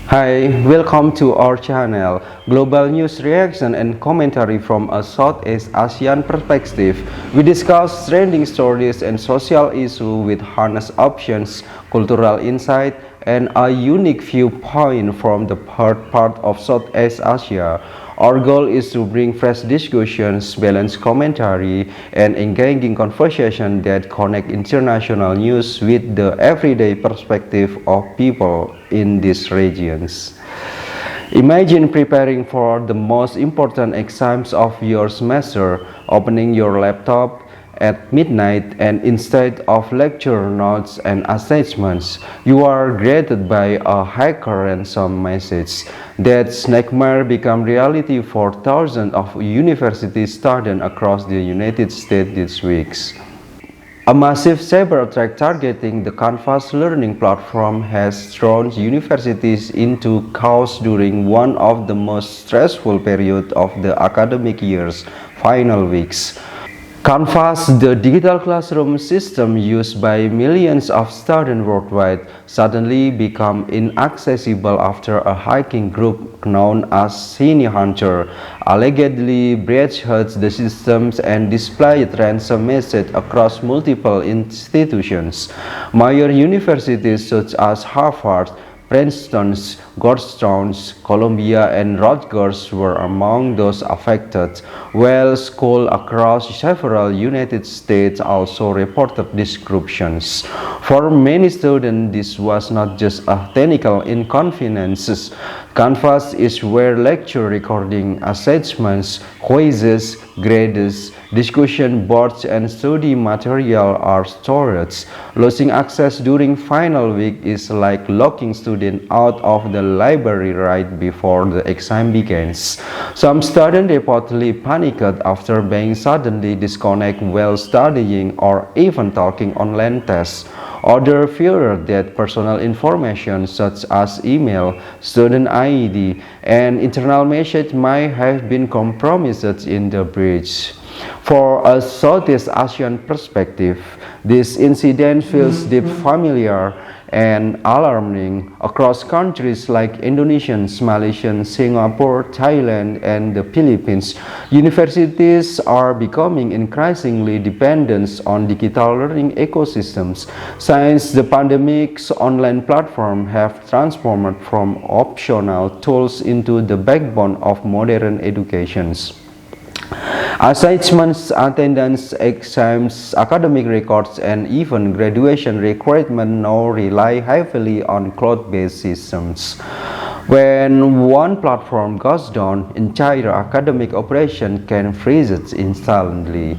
Hi, welcome to our channel, Global News Reaction and Commentary from a Southeast Asian perspective. We discuss trending stories and social issues with honest options, cultural insight, and a unique viewpoint from the part of Southeast Asia. Our goal is to bring fresh discussions, balanced commentary, and engaging conversation that connect international news with the everyday perspective of people in these regions. Imagine preparing for the most important exams of your semester, opening your laptop at midnight, and instead of lecture notes and assessments, you are greeted by a hacker ransom message. That nightmare become reality for thousands of university students across the United States this week. A massive cyber attack targeting the Canvas learning platform has thrown universities into chaos during one of the most stressful periods of the academic year's final weeks. Canvas, the digital classroom system used by millions of students worldwide, suddenly became inaccessible after a hacking group known as Shiny Hunter allegedly breached the systems and displayed ransom messages across multiple institutions. Major universities such as Harvard, Princeton, Georgetown, Columbia, and Rutgers were among those affected, while schools across several United States also reported disruptions. For many students, this was not just a technical inconvenience. Canvas is where lecture recording, assessments, quizzes, grades, discussion boards, and study material are stored. Losing access during final week is like locking students out of the library right before the exam begins. Some students reportedly panicked after being suddenly disconnected while studying or even taking online tests. Others feared that personal information such as email, student ID, and internal message might have been compromised in the breach. For a Southeast Asian perspective, this incident feels deeply familiar and alarming across countries like Indonesia, Malaysia, Singapore, Thailand, and the Philippines. Universities are becoming increasingly dependent on digital learning ecosystems since the pandemic's online platform have transformed from optional tools into the backbone of modern educations. Assessments, attendance, exams, academic records, and even graduation recruitment now rely heavily on cloud-based systems. When one platform goes down, entire academic operation can freeze instantly.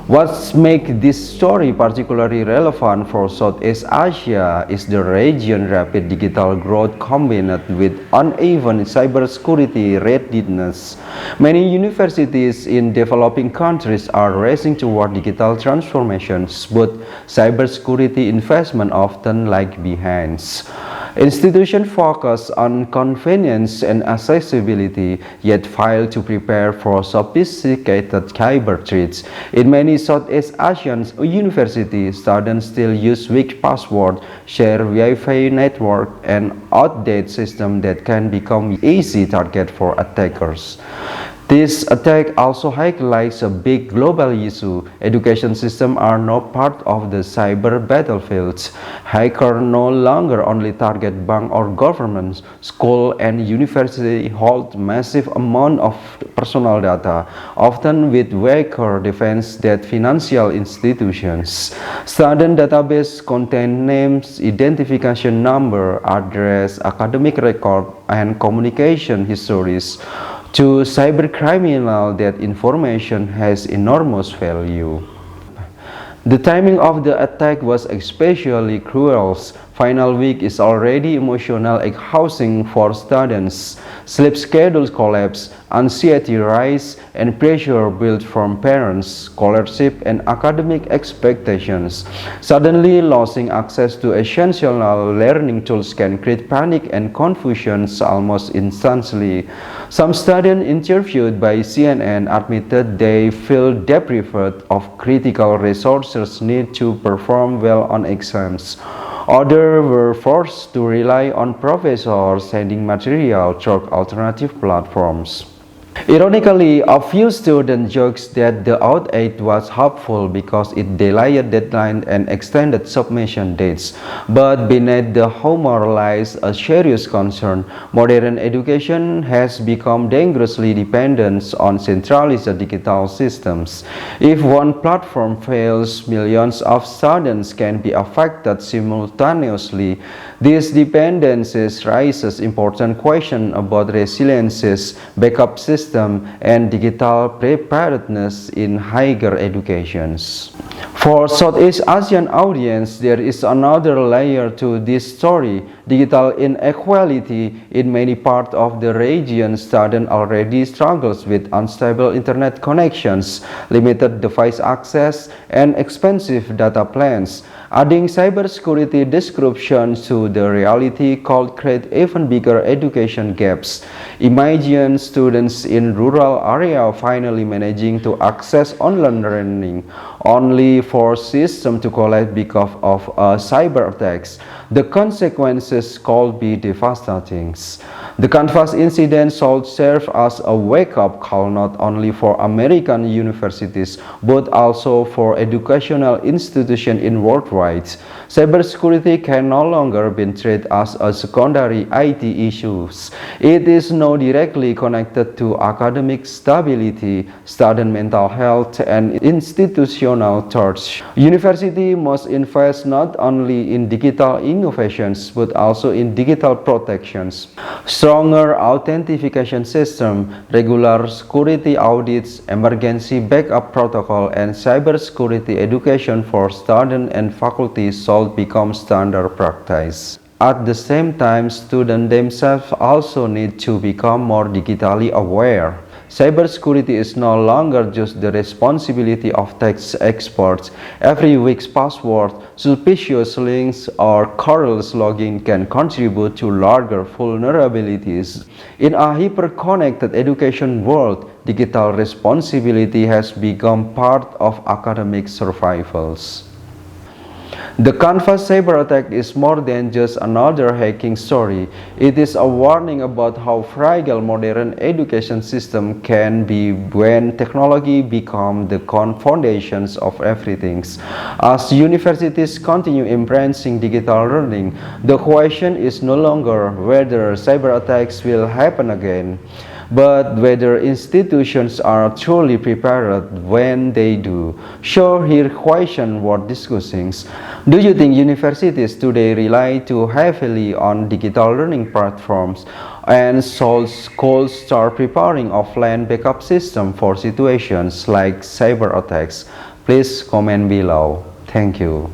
What makes this story particularly relevant for Southeast Asia is the region's rapid digital growth combined with uneven cybersecurity readiness. Many universities in developing countries are racing toward digital transformations, but cybersecurity investment often lag behind. Institutions focus on convenience and accessibility, yet fail to prepare for sophisticated cyber threats. In many Southeast Asian universities, students still use weak passwords, share Wi-Fi network, and outdated systems that can become easy target for attackers. This attack also highlights a big global issue. Education systems are now part of the cyber battlefields. Hackers no longer only target banks or governments. Schools and universities hold massive amounts of personal data, often with weaker defense than financial institutions. Student databases contain names, identification number, address, academic record, and communication histories. To cybercriminals, that information has enormous value. The timing of the attack was especially cruel. Final week is already emotional exhausting for students. Sleep schedules collapse, anxiety rise, and pressure built from parents, scholarship, and academic expectations. Suddenly losing access to essential learning tools can create panic and confusion almost instantly. Some students interviewed by CNN admitted they feel deprived of critical resources needed to perform well on exams. Others were forced to rely on professors sending material through alternative platforms. Ironically, a few students joked that the outage was helpful because it delayed deadlines and extended submission dates. But beneath the humor lies a serious concern. Modern education has become dangerously dependent on centralized digital systems. If one platform fails, millions of students can be affected simultaneously. This dependency raises important questions about resilience, backup system, and digital preparedness in higher educations. For Southeast Asian audience, there is another layer to this story. Digital inequality in many parts of the region students already struggles with unstable internet connections, limited device access, and expensive data plans. Adding cybersecurity descriptions to the reality could create even bigger education gaps. Imagine students in rural areas finally managing to access online learning, only for systems to collapse because of cyber attacks. The consequences could be devastating. The Canvas incident should serve as a wake-up call not only for American universities but also for educational institutions in worldwide. Cybersecurity can no longer be treated as a secondary IT issue. It is now directly connected to academic stability, student mental health, and institutional trust. University must invest not only in digital innovations but also in digital protections. Stronger authentication system, regular security audits, emergency backup protocol, and cybersecurity education for students and faculty should become standard practice. At the same time, students themselves also need to become more digitally aware. Cybersecurity is no longer just the responsibility of tech experts. Every week's password, suspicious links, or careless login can contribute to larger vulnerabilities. In a hyper-connected education world, digital responsibility has become part of academic survivals. The Canvas cyber attack is more than just another hacking story. It is a warning about how fragile modern education system can be when technology becomes the foundations of everything. As universities continue embracing digital learning, the question is no longer whether cyber attacks will happen again, but whether institutions are truly prepared when they do. So here question worth discussing. Do you think universities today rely too heavily on digital learning platforms and schools start preparing offline backup system for situations like cyber attacks? Please comment below. Thank you.